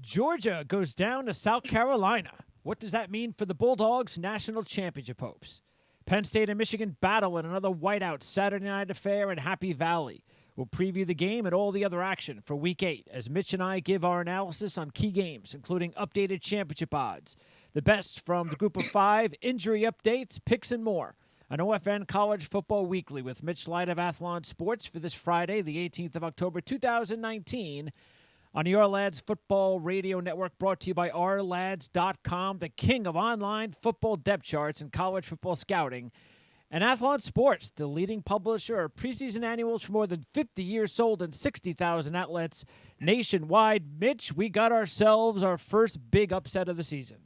Georgia goes down to South Carolina. What does that mean for the Bulldogs' national championship hopes? Penn State and Michigan battle in another whiteout Saturday night affair in Happy Valley. We'll preview the game and all the other action for Week 8 as Mitch and I give our analysis on key games, including updated championship odds, the best from the group of 5, injury updates, picks, and more. On OFN College Football Weekly with Mitch Light of Athlon Sports for this Friday, the 18th of October, 2019, on the Our Lads Football Radio Network, brought to you by ourlads.com, the king of online football depth charts and college football scouting, and Athlon Sports, the leading publisher of preseason annuals for more than 50 years, sold in 60,000 outlets nationwide. Mitch, we got ourselves our first big upset of the season.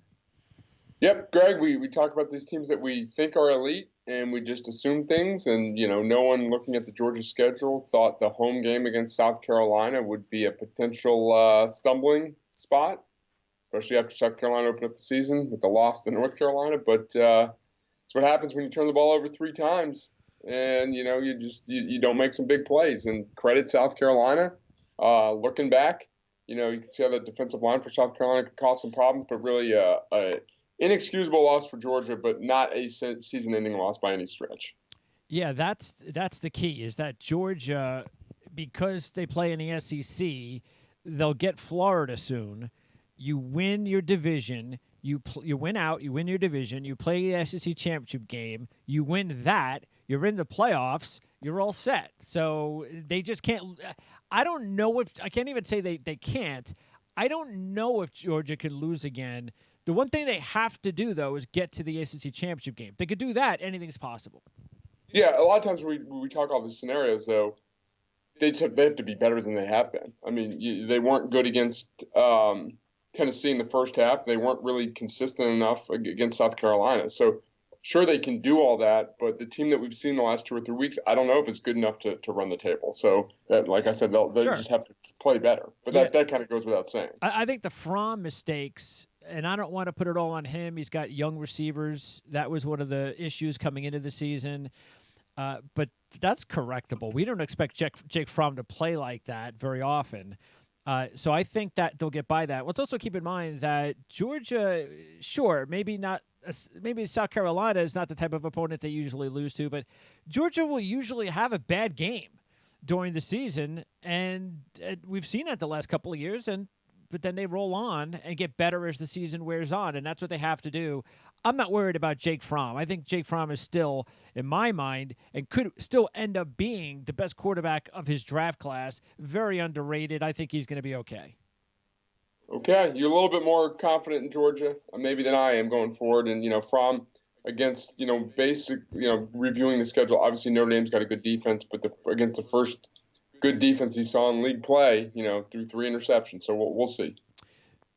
Yep, Greg, we talk about these teams that we think are elite, and we just assume things. And, no one looking at the Georgia schedule thought the home game against South Carolina would be a potential stumbling spot, especially after South Carolina opened up the season with the loss to North Carolina. But it's what happens when you turn the ball over 3 times and, you don't make some big plays. And credit South Carolina. Looking back, you can see how the defensive line for South Carolina could cause some problems, but really inexcusable loss for Georgia, but not a season-ending loss by any stretch. Yeah, that's the key, is that Georgia, because they play in the SEC, they'll get Florida soon. You win your division, you win out, you win your division, you play the SEC championship game, you win that, you're in the playoffs, you're all set. So they just can't – I don't know if – I can't even say they can't. I don't know if Georgia can lose again. The one thing they have to do, though, is get to the ACC championship game. If they could do that, anything's possible. Yeah, a lot of times when we talk all these scenarios, though, they have to be better than they have been. I mean, they weren't good against Tennessee in the first half. They weren't really consistent enough against South Carolina. So, sure, they can do all that, but the team that we've seen the last 2 or 3 weeks, I don't know if it's good enough to run the table. So, like I said, they'll Sure. just have to play better. But that kind of goes without saying. I think the Fromm mistakes, and I don't want to put it all on him. He's got young receivers. That was one of the issues coming into the season. But that's correctable. We don't expect Jake Fromm to play like that very often. So I think that they'll get by that. Let's also keep in mind that Georgia, sure, maybe South Carolina is not the type of opponent they usually lose to, but Georgia will usually have a bad game during the season, and we've seen it the last couple of years, but then they roll on and get better as the season wears on, and that's what they have to do. I'm not worried about Jake Fromm. I think Jake Fromm is still, in my mind, and could still end up being the best quarterback of his draft class. Very underrated. I think he's going to be okay. Okay, you're a little bit more confident in Georgia maybe than I am going forward. And, Fromm against, reviewing the schedule, obviously Notre Dame's got a good defense, but against the first good defense he saw in league play, threw 3 interceptions. So we'll see.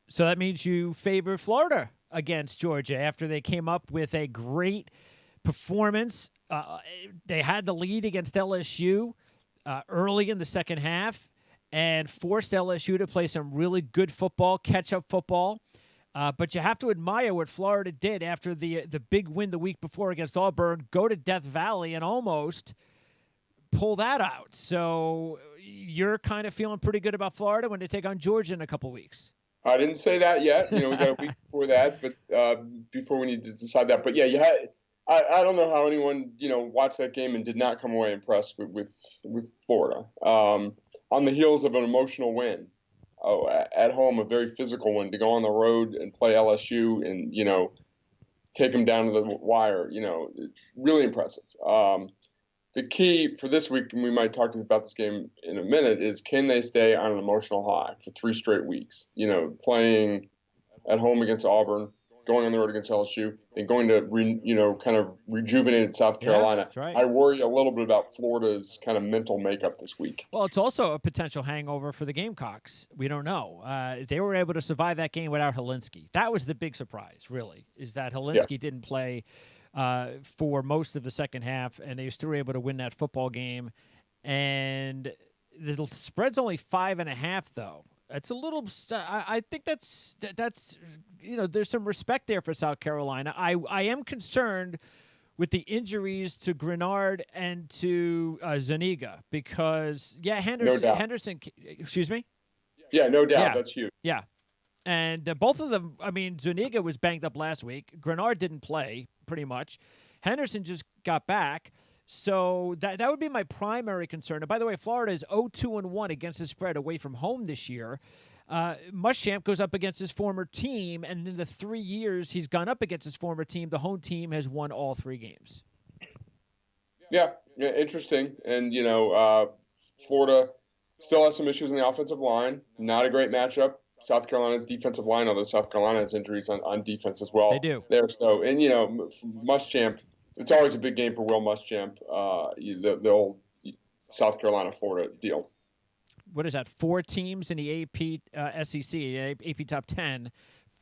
So that means you favor Florida against Georgia after they came up with a great performance. They had the lead against LSU early in the second half and forced LSU to play some really good football, catch-up football. But you have to admire what Florida did after the big win the week before against Auburn, go to Death Valley and almost pull that out. So you're kind of feeling pretty good about Florida when they take on Georgia in a couple weeks. I didn't say that yet. We got a week before that, but before we need to decide that. But yeah, you had. I don't know how anyone watched that game and did not come away impressed with Florida. On the heels of an emotional win, at home, a very physical one, to go on the road and play LSU and take them down to the wire. Really impressive. The key for this week, and we might talk about this game in a minute, is can they stay on an emotional high for 3 straight weeks? Playing at home against Auburn, going on the road against LSU, and going to kind of rejuvenated South Carolina. Yeah, that's right. I worry a little bit about Florida's kind of mental makeup this week. Well, it's also a potential hangover for the Gamecocks. We don't know. They were able to survive that game without Helinski. That was the big surprise, really, is that Helinski didn't play for most of the second half, and they still were able to win that football game. And the spread's only 5.5, though. It's a little. I think that's there's some respect there for South Carolina. I am concerned with the injuries to Grenard and to Zuniga because Henderson. No doubt. Excuse me. Yeah, no doubt. Yeah. That's huge. Yeah. And both of them, I mean, Zuniga was banged up last week. Grenard didn't play, pretty much. Henderson just got back. So that would be my primary concern. And by the way, Florida is 0-2-1 against the spread away from home this year. Muschamp goes up against his former team, and in the 3 years he's gone up against his former team, the home team has won all 3 games. Yeah, interesting. And, Florida still has some issues in the offensive line. Not a great matchup. South Carolina's defensive line, although South Carolina has injuries on defense as well. They do. There, so, and, Muschamp, it's always a big game for Will Muschamp, the old South Carolina-Florida deal. What is that? 4 teams in the AP SEC, AP top 10,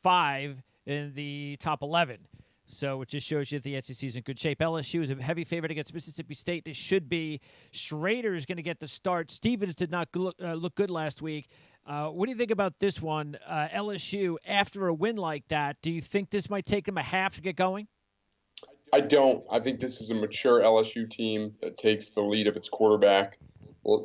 5 in the top 11. So it just shows you that the SEC is in good shape. LSU is a heavy favorite against Mississippi State. They should be. Schrader is going to get the start. Stevens did not look good last week. What do you think about this one? LSU, after a win like that, do you think this might take them a half to get going? I don't. I think this is a mature LSU team that takes the lead of its quarterback. Well,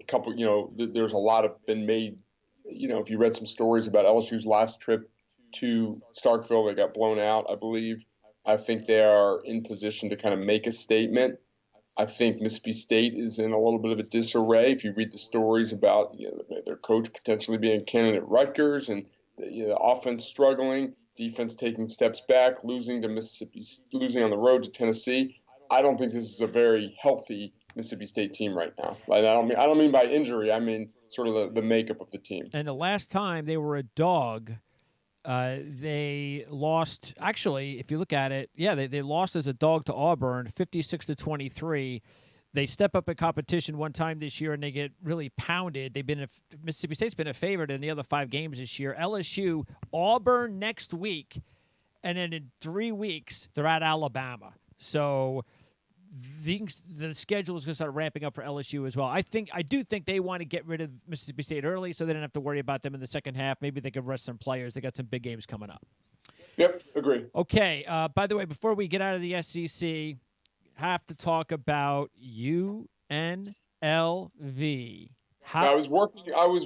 there's a lot of been made. If you read some stories about LSU's last trip to Starkville, they got blown out, I believe. I think they are in position to kind of make a statement. I think Mississippi State is in a little bit of a disarray. If you read the stories about their coach potentially being a candidate at Rutgers and the offense struggling, defense taking steps back, losing on the road to Tennessee. I don't think this is a very healthy Mississippi State team right now. I don't mean by injury. I mean sort of the makeup of the team. And the last time they were a dog, they lost. Actually, if you look at it, they lost as a dog to Auburn, 56-23. They step up in competition one time this year, and they get really pounded. Mississippi State's been a favorite in the other 5 games this year. LSU, Auburn next week, and then in 3 weeks they're at Alabama. So the schedule is going to start ramping up for LSU as well. I do think they want to get rid of Mississippi State early so they don't have to worry about them in the second half. Maybe they can rest some players. They got some big games coming up. Yep, agree. Okay, by the way, before we get out of the SEC, have to talk about UNLV. I was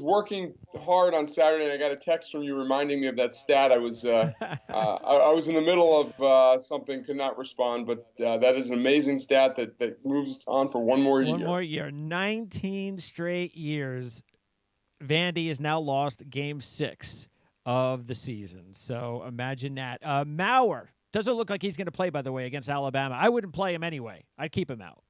working hard on Saturday, and I got a text from you reminding me of that stat. I was I was in the middle of something, could not respond, but that is an amazing stat that moves on for one more year. 1 more year, 19 straight years. Vandy has now lost Game 6 of the season. So imagine that. Maurer doesn't look like he's going to play, by the way, against Alabama. I wouldn't play him anyway. I'd keep him out.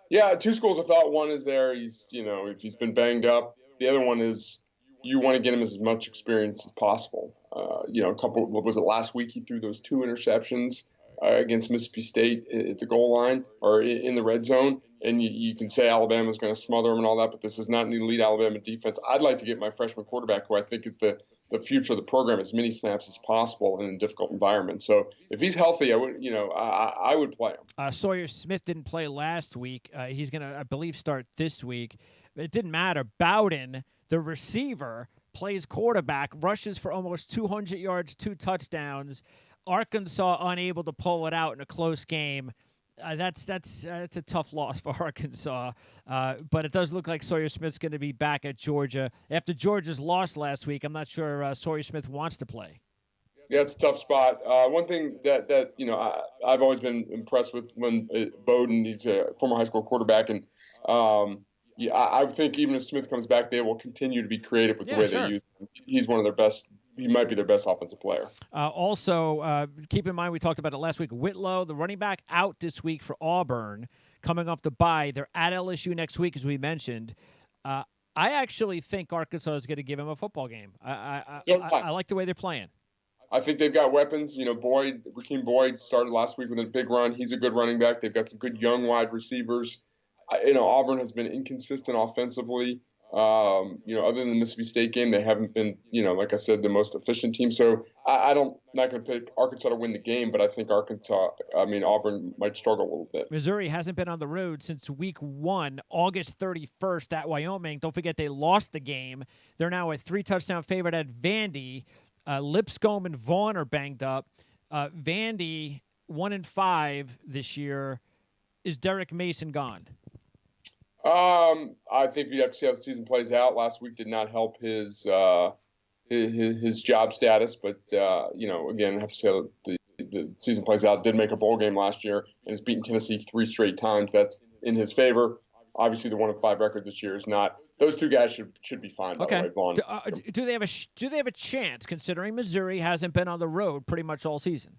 Yeah, 2 schools of thought. One is if he's been banged up. The other one is you want to get him as much experience as possible. Was it last week he threw those 2 interceptions against Mississippi State at the goal line or in the red zone, and you can say Alabama's going to smother him and all that, but this is not an elite Alabama defense. I'd like to get my freshman quarterback, who I think is the future of the program, as many snaps as possible in a difficult environment. So if he's healthy, I would play him. Sawyer Smith didn't play last week. He's going to, I believe, start this week. It didn't matter. Bowden, the receiver, plays quarterback, rushes for almost 200 yards, 2 touchdowns. Arkansas unable to pull it out in a close game. That's a tough loss for Arkansas, but it does look like Sawyer Smith's going to be back at Georgia. After Georgia's loss last week, I'm not sure Sawyer Smith wants to play. Yeah, it's a tough spot. One thing that I've always been impressed with when Bowden, he's a former high school quarterback, and I think even if Smith comes back, they will continue to be creative with the way they use him. He's one of their best. He might be their best offensive player. Also, keep in mind, we talked about it last week. Whitlow, the running back, out this week for Auburn, coming off the bye. They're at LSU next week, as we mentioned. I actually think Arkansas is going to give him a football game. I like the way they're playing. I think they've got weapons. Rakeem Boyd started last week with a big run. He's a good running back. They've got some good young wide receivers. Auburn has been inconsistent offensively. Other than the Mississippi State game, they haven't been, like I said, the most efficient team. So I'm not going to pick Arkansas to win the game, but I think Auburn might struggle a little bit. Missouri hasn't been on the road since week 1, August 31st at Wyoming. Don't forget they lost the game. They're now a 3-touchdown favorite at Vandy. Lipscomb and Vaughn are banged up. Vandy 1-5 this year. Is Derek Mason gone? I think we have to see how the season plays out. Last week did not help his his job status. But again, I have to say the season plays out. Did make a bowl game last year and has beaten Tennessee 3 straight times. That's in his favor. Obviously, the 1-5 record this year is not. Those two guys should be fine. By the way, Vaughn. Do they have a chance, considering Missouri hasn't been on the road pretty much all season?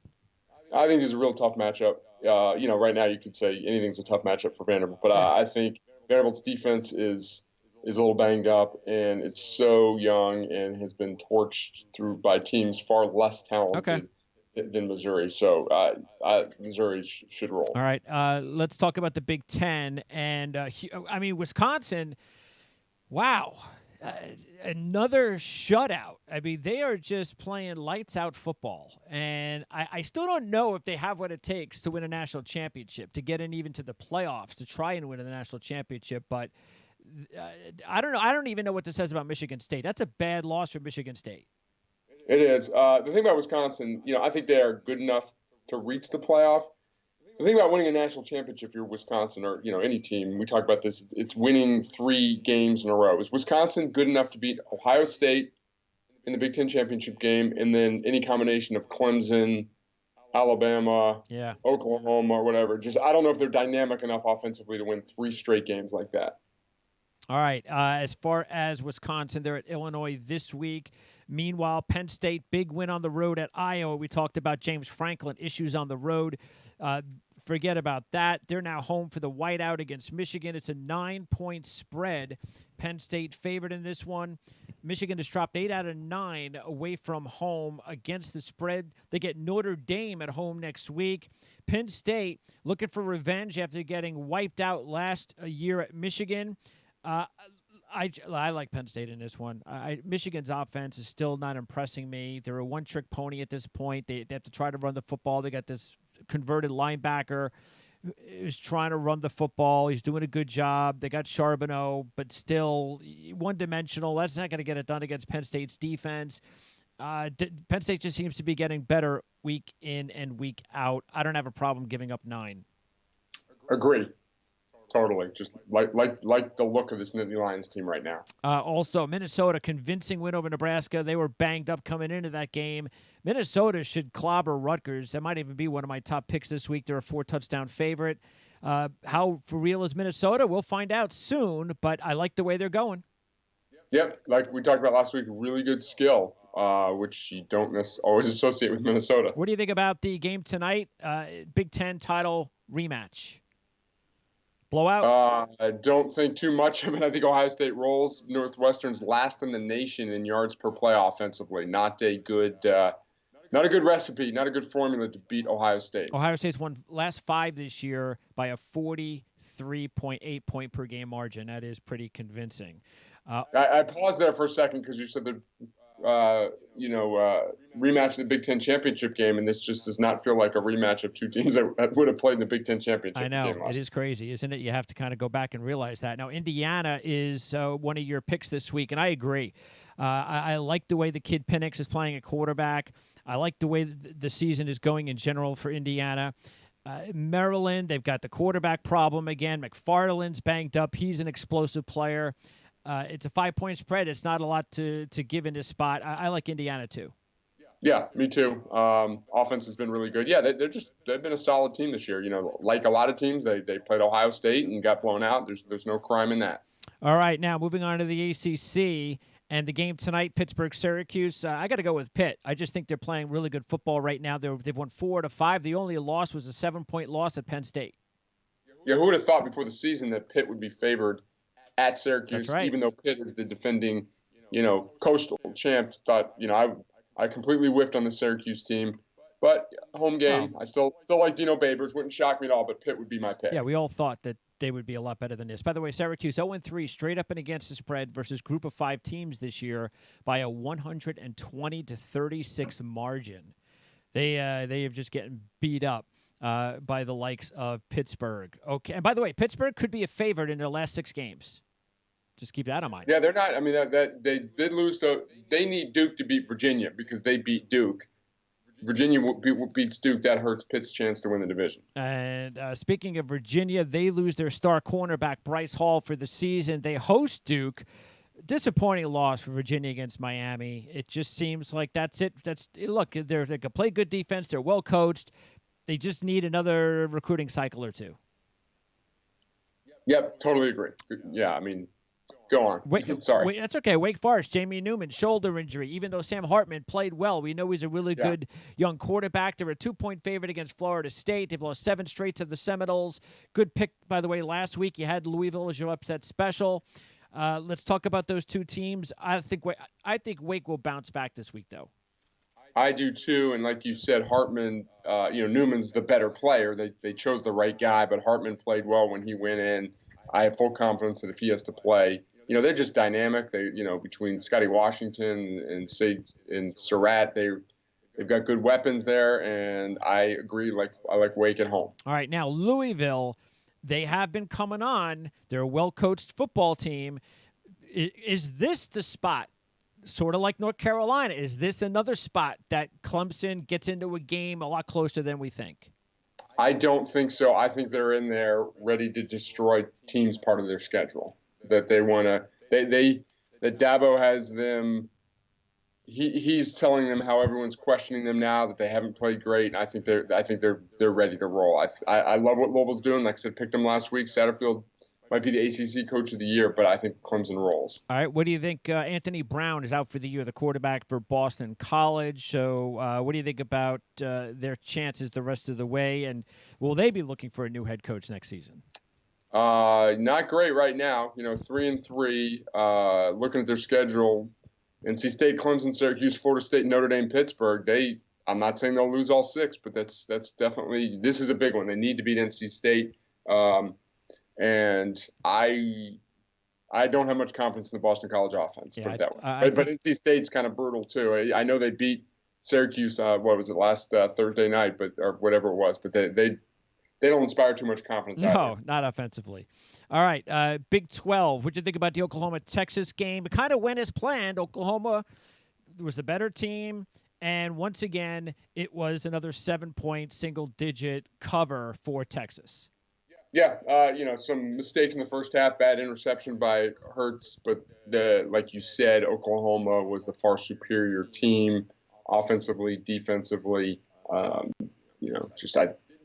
I think it's a real tough matchup. Right now you could say anything's a tough matchup for Vanderbilt, but I think Vanderbilt's defense is a little banged up, and it's so young and has been torched by teams far less talented than Missouri. So Missouri should roll. All right, let's talk about the Big Ten. And, Wisconsin, wow, another shutout. I mean, they are just playing lights-out football. And I still don't know if they have what it takes to win a national championship, to get in even to the playoffs, to try and win the national championship. But I don't know. I don't even know what this says about Michigan State. That's a bad loss for Michigan State. It is. The thing about Wisconsin, I think they are good enough to reach the playoff. The thing about winning a national championship, if you're Wisconsin or any team, we talk about this. It's winning 3 games in a row. Is Wisconsin good enough to beat Ohio State in the Big Ten championship game, and then any combination of Clemson, Alabama, Oklahoma, or whatever? Just I don't know if they're dynamic enough offensively to win 3 straight games like that. All right. As far as Wisconsin, they're at Illinois this week. Meanwhile, Penn State, big win on the road at Iowa. We talked about James Franklin, issues on the road. Forget about that. They're now home for the whiteout against Michigan. It's a 9-point spread. Penn State favored in this one. Michigan has dropped 8 out of 9 away from home against the spread. They get Notre Dame at home next week. Penn State looking for revenge after getting wiped out last year at Michigan. I like Penn State in this one. Michigan's offense is still not impressing me. They're a one-trick pony at this point. They have to try to run the football. They got this converted linebacker who's trying to run the football. He's doing a good job. They got Charbonneau, but still one-dimensional. That's not going to get it done against Penn State's defense. Penn State just seems to be getting better week in and week out. I don't have a problem giving up 9. Agree. Totally. Just like the look of this Nittany Lions team right now. Also, Minnesota, convincing win over Nebraska. They were banged up coming into that game. Minnesota should clobber Rutgers. That might even be one of my top picks this week. They're a 4-touchdown favorite. How for real is Minnesota? We'll find out soon, but I like the way they're going. Yep. Like we talked about last week, really good skill, which you don't always associate with Minnesota. What do you think about the game tonight? Big Ten title rematch. Blowout? I don't think too much of it. I think Ohio State rolls. Northwestern's last in the nation in yards per play offensively. Not a good recipe, not a good formula to beat Ohio State. Ohio State's won last 5 this year by a 43.8 point per game margin. That is pretty convincing. I paused there for a second because you said the rematch of the Big Ten championship game, and this just does not feel like a rematch of 2 teams that would have played in the Big Ten championship game. I know. It is crazy, isn't it? You have to kind of go back and realize that. Now, Indiana is one of your picks this week, and I agree. I like the way the kid Penix is playing at quarterback. I like the way the season is going in general for Indiana. Maryland, they've got the quarterback problem again. McFarland's banged up. He's an explosive player. It's a 5-point spread. It's not a lot to give in this spot. I like Indiana too. Yeah, me too. Offense has been really good. Yeah, they've been a solid team this year. Like a lot of teams, they played Ohio State and got blown out. There's no crime in that. All right, now moving on to the ACC and the game tonight, Pittsburgh-Syracuse. I got to go with Pitt. I just think they're playing really good football right now. They've won 4 out of 5. The only loss was a 7-point loss at Penn State. Yeah, who would have thought before the season that Pitt would be favored at Syracuse, right. Even though Pitt is the defending, coastal champ. Thought, I completely whiffed on the Syracuse team, but home game. I still like Dino Babers. Wouldn't shock me at all, but Pitt would be my pick. Yeah, we all thought that they would be a lot better than this. By the way, Syracuse 0-3 straight up and against the spread versus group of 5 teams this year by a 120-36 margin. They have just getting beat up by the likes of Pittsburgh. Okay, and by the way, Pittsburgh could be a favorite in their last 6 games. Just keep that in mind. Yeah, they're not. I mean, that they did lose to. They need Duke to beat Virginia because they beat Duke. Virginia beats Duke. That hurts Pitt's chance to win the division. And speaking of Virginia, they lose their star cornerback Bryce Hall for the season. They host Duke. Disappointing loss for Virginia against Miami. It just seems like that's it. Look, they can play good defense. They're well coached. They just need another recruiting cycle or two. Yep, totally agree. Yeah, I mean, go on. Sorry. That's okay. Wake Forest, Jamie Newman, shoulder injury. Even though Sam Hartman played well, we know he's a really good young quarterback. They're a 2-point favorite against Florida State. They've lost 7 straight to the Seminoles. Good pick, by the way, last week. You had Louisville as your upset special. Let's talk about those two teams. I think Wake will bounce back this week, though. I do too, and like you said, Hartman, Newman's the better player. They chose the right guy, but Hartman played well when he went in. I have full confidence that if he has to play, they're just dynamic. They, between Scotty Washington and Surratt, they've got good weapons there, and I agree. I like Wake at home. All right, now Louisville, they have been coming on. They're a well-coached football team. Is this the spot? Sort of like North Carolina. Is this another spot that Clemson gets into a game a lot closer than we think? I don't think so. I think they're in there ready to destroy teams part of their schedule. That they want to. That Dabo has them. He's telling them how everyone's questioning them now that they haven't played great. And I think they're ready to roll. I love what Louisville's doing. Like I said, picked them last week. Satterfield might be the ACC Coach of the Year, but I think Clemson rolls. All right. What do you think? Anthony Brown is out for the year, the quarterback for Boston College. So what do you think about their chances the rest of the way? And will they be looking for a new head coach next season? Not great right now. 3-3. Looking at their schedule, NC State, Clemson, Syracuse, Florida State, Notre Dame, Pittsburgh. I'm not saying they'll lose all 6, but that's definitely, this is a big one. They need to beat NC State. And I don't have much confidence in the Boston College offense, put it that way. But NC State's kind of brutal too. I know they beat Syracuse. What was it, last Thursday night, or whatever it was. But they don't inspire too much confidence. No, not offensively. All right, Big 12. What do you think about the Oklahoma-Texas game? It kind of went as planned. Oklahoma was the better team, and once again, it was another 7-point single-digit cover for Texas. Yeah, some mistakes in the first half, bad interception by Hurts, but like you said, Oklahoma was the far superior team, offensively, defensively. I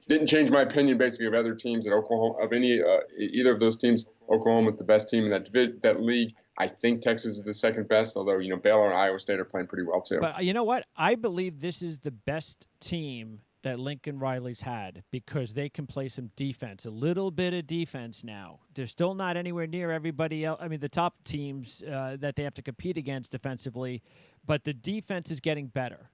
didn't change my opinion basically of other teams at Oklahoma, of either of those teams. Oklahoma is the best team in that league. I think Texas is the second best, although Baylor and Iowa State are playing pretty well too. But you know what? I believe this is the best team that Lincoln Riley's had because they can play some defense, a little bit of defense now. They're still not anywhere near everybody else. I mean, the top teams that they have to compete against defensively, but the defense is getting better.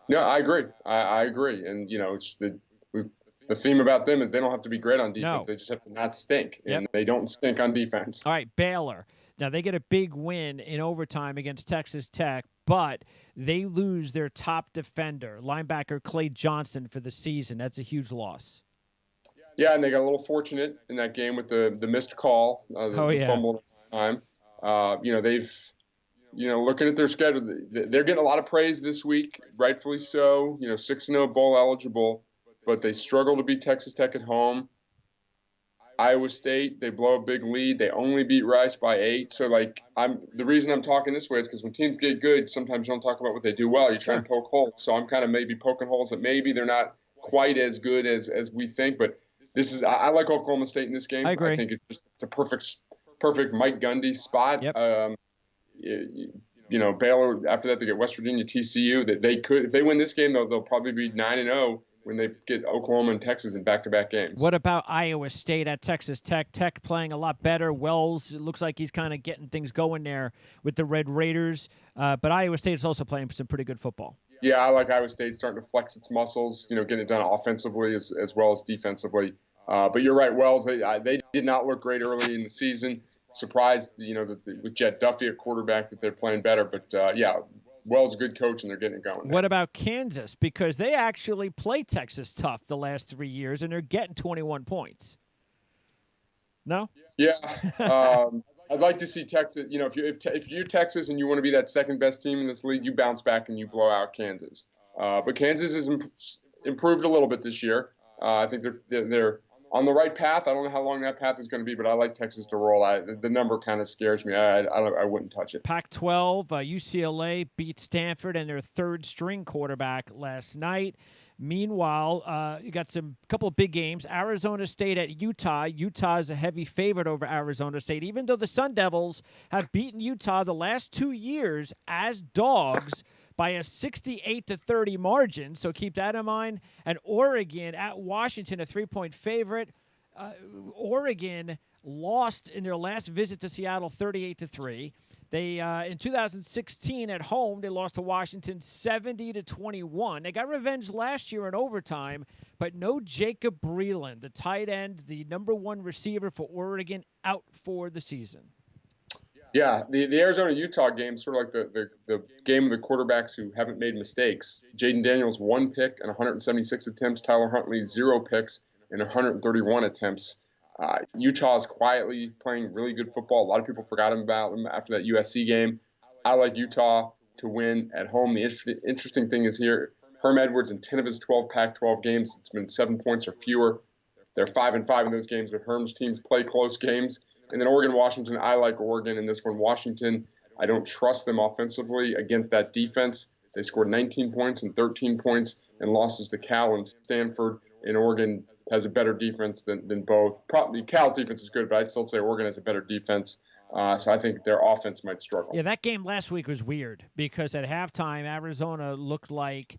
Yeah, I agree. I agree. And, it's the theme about them is they don't have to be great on defense. No. They just have to not stink, and they don't stink on defense. All right, Baylor. Now, they get a big win in overtime against Texas Tech, but they lose their top defender, linebacker Clay Johnson, for the season. That's a huge loss. Yeah, and they got a little fortunate in that game with the missed call, the fumble time. They've, looking at their schedule, they're getting a lot of praise this week, rightfully so. 6-0 bowl eligible, but they struggle to beat Texas Tech at home. Iowa State, they blow a big lead. They only beat Rice by 8. So, the reason I'm talking this way is because when teams get good, sometimes you don't talk about what they do well. You try and poke holes. So I'm kind of maybe poking holes that maybe they're not quite as good as we think. But I like Oklahoma State in this game. I agree. I think it's a perfect Mike Gundy spot. Yep. Baylor, after that, they get West Virginia, TCU. That they could, if they win this game, they'll probably be 9-0. When they get Oklahoma and Texas in back-to-back games. What about Iowa State at Texas Tech? Tech playing a lot better. Wells, it looks like he's kind of getting things going there with the Red Raiders. But Iowa State is also playing some pretty good football. Yeah, I like Iowa State starting to flex its muscles, getting it done offensively as well as defensively. But you're right, Wells, they did not look great early in the season. Surprised, with Jet Duffy at quarterback that they're playing better. But, Wells' a good coach, and they're getting it going. What about Kansas? Because they actually play Texas tough the last 3 years, and they're getting 21 points. No? Yeah. I'd like to see Texas. If you're Texas and you want to be that second best team in this league, you bounce back and you blow out Kansas. But Kansas has improved a little bit this year. I think they're on the right path. I don't know how long that path is going to be, but I like Texas to roll. The number kind of scares me. I wouldn't touch it. Pac-12, UCLA beat Stanford and their third-string quarterback last night. Meanwhile, you got some couple of big games. Arizona State at Utah. Utah is a heavy favorite over Arizona State, even though the Sun Devils have beaten Utah the last 2 years as dogs by a 68-30 margin. So keep that in mind. And Oregon at Washington, a 3-point favorite. Oregon lost in their last visit to Seattle 38-3. They in 2016 at home they lost to Washington 70-21. They got revenge last year in overtime, but no Jacob Breeland, the tight end, the number one receiver for Oregon, out for the season. Yeah, the Arizona-Utah game is sort of like the game of the quarterbacks who haven't made mistakes. Jaden Daniels, 1 pick and 176 attempts. Tyler Huntley, 0 picks and 131 attempts. Utah is quietly playing really good football. A lot of people forgot about them after that USC game. I like Utah to win at home. The interesting thing is here, Herm Edwards in 10 of his 12 Pac-12 games, it's been 7 points or fewer. They're 5-5 in those games, but Herm's teams play close games. And then Oregon-Washington, I like Oregon in this one. Washington, I don't trust them offensively against that defense. They scored 19 points and 13 points and losses to Cal and Stanford. And Oregon has a better defense than both. Probably Cal's defense is good, but I'd still say Oregon has a better defense. So I think their offense might struggle. Yeah, that game last week was weird because at halftime, Arizona looked like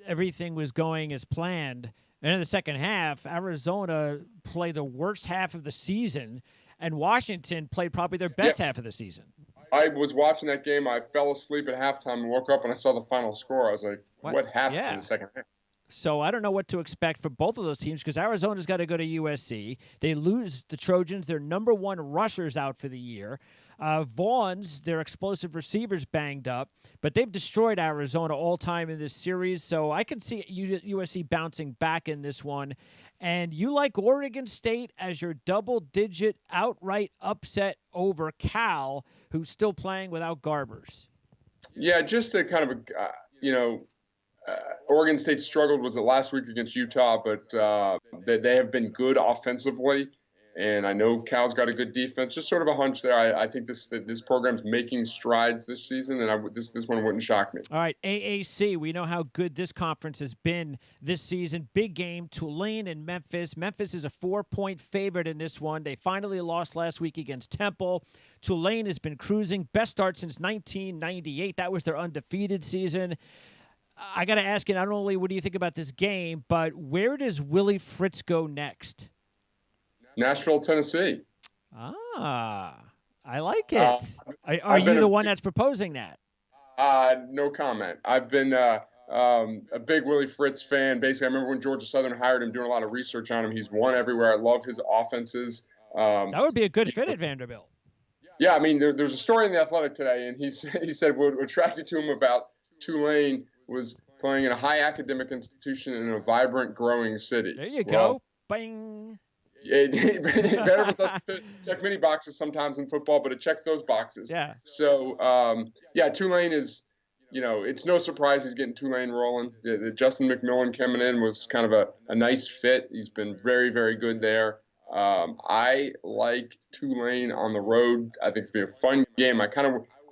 everything was going as planned. And in the second half, Arizona played the worst half of the season, and Washington played probably their best half of the season. I was watching that game. I fell asleep at halftime and woke up and I saw the final score. I was like, what happened in the second half? So I don't know what to expect for both of those teams because Arizona's got to go to USC. They lose the Trojans, their number one rushers out for the year. Vaughn's, their explosive receivers, banged up, but they've destroyed Arizona all time in this series. So I can see USC bouncing back in this one. And you like Oregon State as your double-digit outright upset over Cal, who's still playing without Garbers. Yeah, just a kind of Oregon State struggled was it last week against Utah, but they have been good offensively, and I know Cal's got a good defense. Just sort of a hunch there. I think this program's making strides this season, and this one wouldn't shock me. All right, AAC. We know how good this conference has been this season. Big game, Tulane and Memphis. Memphis is a 4-point favorite in this one. They finally lost last week against Temple. Tulane has been cruising, best start since 1998. That was their undefeated season. I got to ask you, not only what do you think about this game, but where does Willie Fritz go next? Nashville, Tennessee. I like it. Are you the one that's proposing that? No comment. I've been a big Willie Fritz fan. Basically, I remember when Georgia Southern hired him, doing a lot of research on him. He's won everywhere. I love his offenses. That would be a good fit at Vanderbilt. Yeah, I mean, there's a story in The Athletic today, and he said what attracted to him about Tulane was playing in a high academic institution in a vibrant, growing city. There you go. Bing. Vanderbilt doesn't check many boxes sometimes in football, but it checks those boxes. Yeah. So, Tulane is, it's no surprise he's getting Tulane rolling. The Justin McMillan coming in was kind of a nice fit. He's been very, very good there. I like Tulane on the road. I think it's going to be a fun game.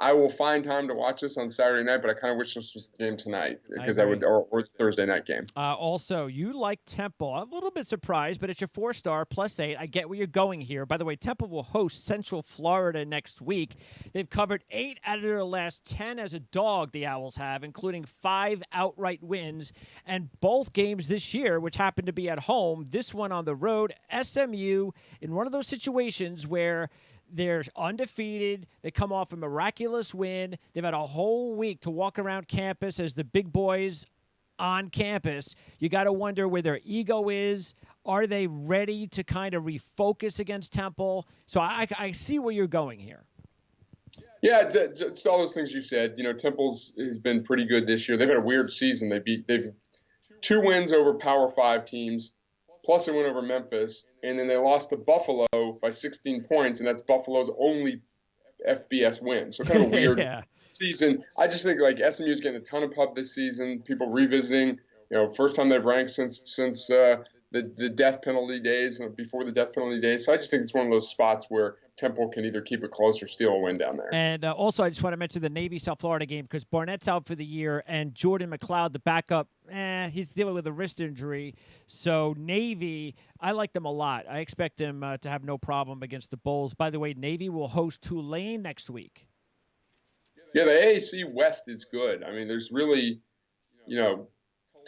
I will find time to watch this on Saturday night, but I kind of wish this was the game tonight because or the Thursday night game. Also, you like Temple. I'm a little bit surprised, but it's your 4-star +8. I get where you're going here. By the way, Temple will host Central Florida next week. They've covered 8 out of their last 10 as a dog, the Owls have, including 5 outright wins. And both games this year, which happened to be at home, this one on the road, SMU, in one of those situations where they're undefeated. They come off a miraculous win. They've had a whole week to walk around campus as the big boys on campus. You got to wonder where their ego is. Are they ready to kind of refocus against Temple? So I see where you're going here. Yeah, it's all those things you said. Temple's has been pretty good this year. They've had a weird season. They've 2 wins over Power 5 teams, plus a win over Memphis, and then they lost to Buffalo by 16 points, and that's Buffalo's only FBS win. So kind of a weird season. I just think SMU's getting a ton of pub this season. People revisiting, first time they've ranked since the death penalty days and before the death penalty days. So I just think it's one of those spots where Temple can either keep it close or steal a win down there. And also, I just want to mention the Navy-South Florida game because Barnett's out for the year, and Jordan McLeod, the backup, he's dealing with a wrist injury. So Navy, I like them a lot. I expect them to have no problem against the Bulls. By the way, Navy will host Tulane next week. Yeah, the AAC West is good. I mean, there's really,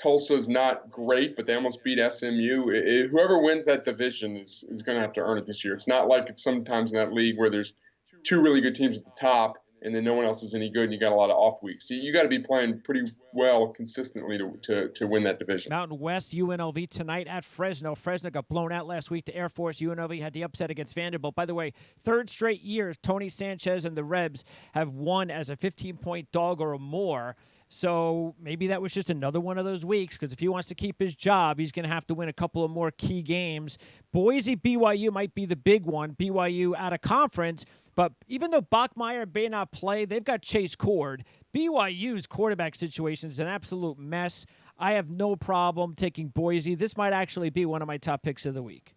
Tulsa's not great, but they almost beat SMU. Whoever wins that division is going to have to earn it this year. It's not like it's sometimes in that league where there's two really good teams at the top and then no one else is any good and you got a lot of off weeks. So you got to be playing pretty well consistently to win that division. Mountain West, UNLV tonight at Fresno. Fresno got blown out last week to Air Force. UNLV had the upset against Vanderbilt. By the way, third straight year, Tony Sanchez and the Rebs have won as a 15-point dog or more. So maybe that was just another one of those weeks because if he wants to keep his job, he's going to have to win a couple of more key games. Boise, BYU might be the big one. BYU out of conference. But even though Bachmeier may not play, they've got Chase Cord. BYU's quarterback situation is an absolute mess. I have no problem taking Boise. This might actually be one of my top picks of the week.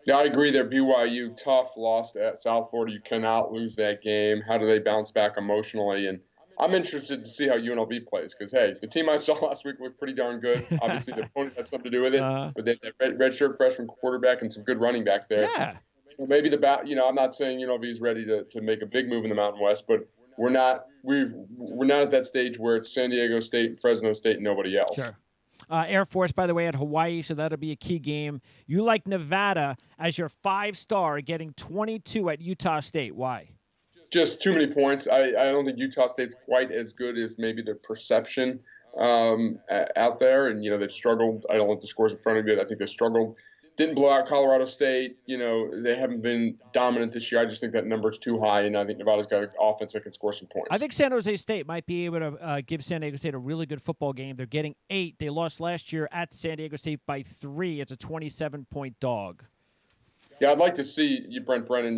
Yeah, I agree there. BYU, tough, lost at South Florida. You cannot lose that game. How do they bounce back emotionally? And I'm interested to see how UNLV plays because, hey, the team I saw last week looked pretty darn good. Obviously, the opponent had something to do with it, but they had that redshirt freshman quarterback and some good running backs there. Yeah. So maybe I'm not saying UNLV is ready to make a big move in the Mountain West, but we're not at that stage where it's San Diego State, Fresno State, and nobody else. Sure. Air Force, by the way, at Hawaii, so that'll be a key game. You like Nevada as your 5-star, getting 22 at Utah State. Why? Just too many points. I don't think Utah State's quite as good as maybe the perception out there. And, they've struggled. I don't want the scores in front of you. I think they struggled. Didn't blow out Colorado State. They haven't been dominant this year. I just think that number's too high, and I think Nevada's got an offense that can score some points. I think San Jose State might be able to give San Diego State a really good football game. They're getting 8. They lost last year at San Diego State by 3. It's a 27-point dog. Yeah, I'd like to see you, Brent Brennan,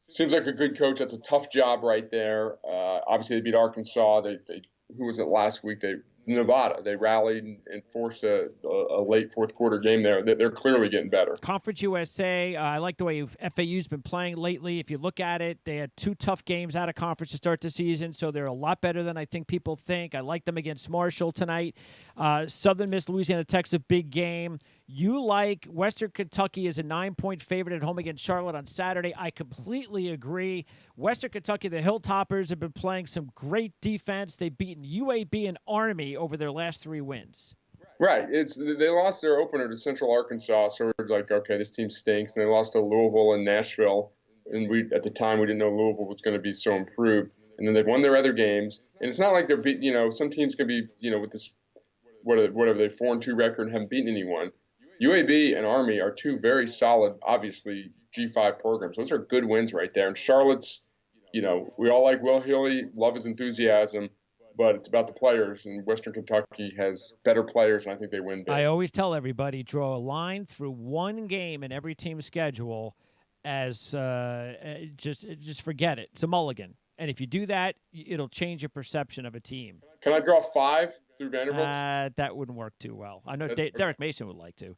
seems like a good coach. That's a tough job right there. Obviously, they beat Arkansas. They who was it last week? Nevada. They rallied and forced a late fourth quarter game there. They're clearly getting better. Conference USA, I like the way FAU's been playing lately. If you look at it, they had 2 tough games out of conference to start the season, so they're a lot better than I think people think. I like them against Marshall tonight. Southern Miss, Louisiana Tech's a big game. You like Western Kentucky as a 9-point favorite at home against Charlotte on Saturday. I completely agree. Western Kentucky, the Hilltoppers, have been playing some great defense. They've beaten UAB and Army over their last 3 wins. Right. They lost their opener to Central Arkansas, so we're like, okay, this team stinks. And they lost to Louisville and Nashville, and at the time we didn't know Louisville was going to be so improved. And then they've won their other games, and it's not like they're some teams can be with this whatever they 4-2 record and haven't beaten anyone. UAB and Army are 2 very solid, obviously, G5 programs. Those are good wins right there. And Charlotte's, we all like Will Healy, love his enthusiasm, but it's about the players. And Western Kentucky has better players, and I think they win big. I always tell everybody, draw a line through one game in every team's schedule as just forget it. It's a mulligan. And if you do that, it'll change your perception of a team. Can I draw 5 through Vanderbilt? That wouldn't work too well. I know Derek Mason would like to.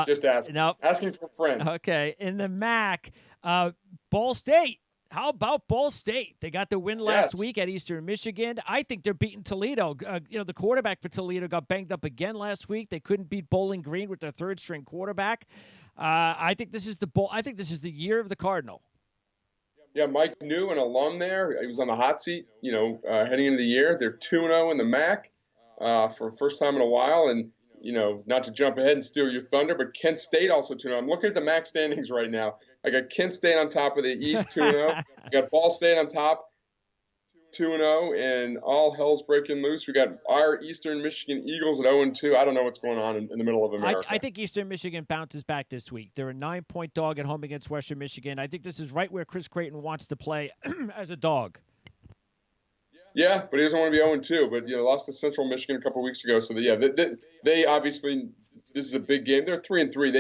Just asking. No. Asking for a friend. Okay. In the MAC, Ball State. How about Ball State? They got the win last week at Eastern Michigan. I think they're beating Toledo. The quarterback for Toledo got banged up again last week. They couldn't beat Bowling Green with their third-string quarterback. I think this is the year of the Cardinal. Yeah, Mike New, an alum there. He was on the hot seat, heading into the year. They're 2-0 in the MAC for the first time in a while. And, not to jump ahead and steal your thunder, but Kent State also 2-0. I'm looking at the MAC standings right now. I got Kent State on top of the East 2-0. I got Ball State on top 2-0, and all hell's breaking loose. We got our Eastern Michigan Eagles at 0-2. I don't know what's going on in the middle of America. I think Eastern Michigan bounces back this week. They're a 9-point dog at home against Western Michigan. I think this is right where Chris Creighton wants to play as a dog. Yeah, but he doesn't want to be 0-2. But lost to Central Michigan a couple weeks ago. So they obviously, this is a big game. They're 3-3.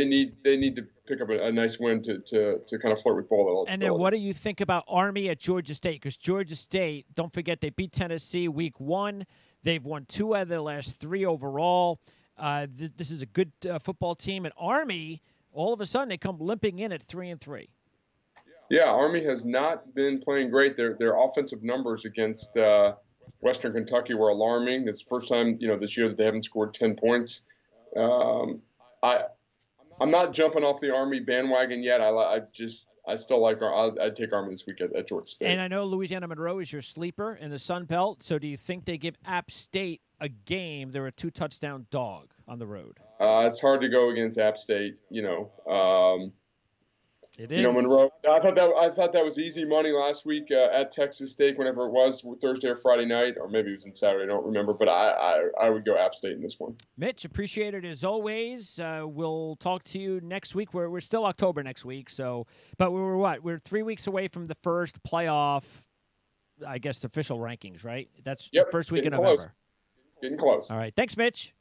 They need to pick up a nice win to kind of flirt with bowl eligibility. And then what do you think about Army at Georgia State? Because Georgia State, don't forget, they beat Tennessee week 1. They've won 2 out of their last 3 overall. This is a good football team. And Army, all of a sudden, they come limping in at 3-3. Yeah, Army has not been playing great. Their offensive numbers against Western Kentucky were alarming. It's the first time this year that they haven't scored 10 points. Um, I I'm not jumping off the Army bandwagon yet. I still like I'd take Army this week at Georgia State. And I know Louisiana Monroe is your sleeper in the Sun Belt. So do you think they give App State a game? They're a 2-touchdown dog on the road. It's hard to go against App State. It is. Monroe. I thought that was easy money last week at Texas State, whenever it was Thursday or Friday night, or maybe it was in Saturday. I don't remember, but I would go App State in this one. Mitch, appreciate it as always. We'll talk to you next week. We're still October next week, but we're 3 weeks away from the first playoff, I guess, official rankings, right? That's the first week in November. Getting close. All right. Thanks, Mitch.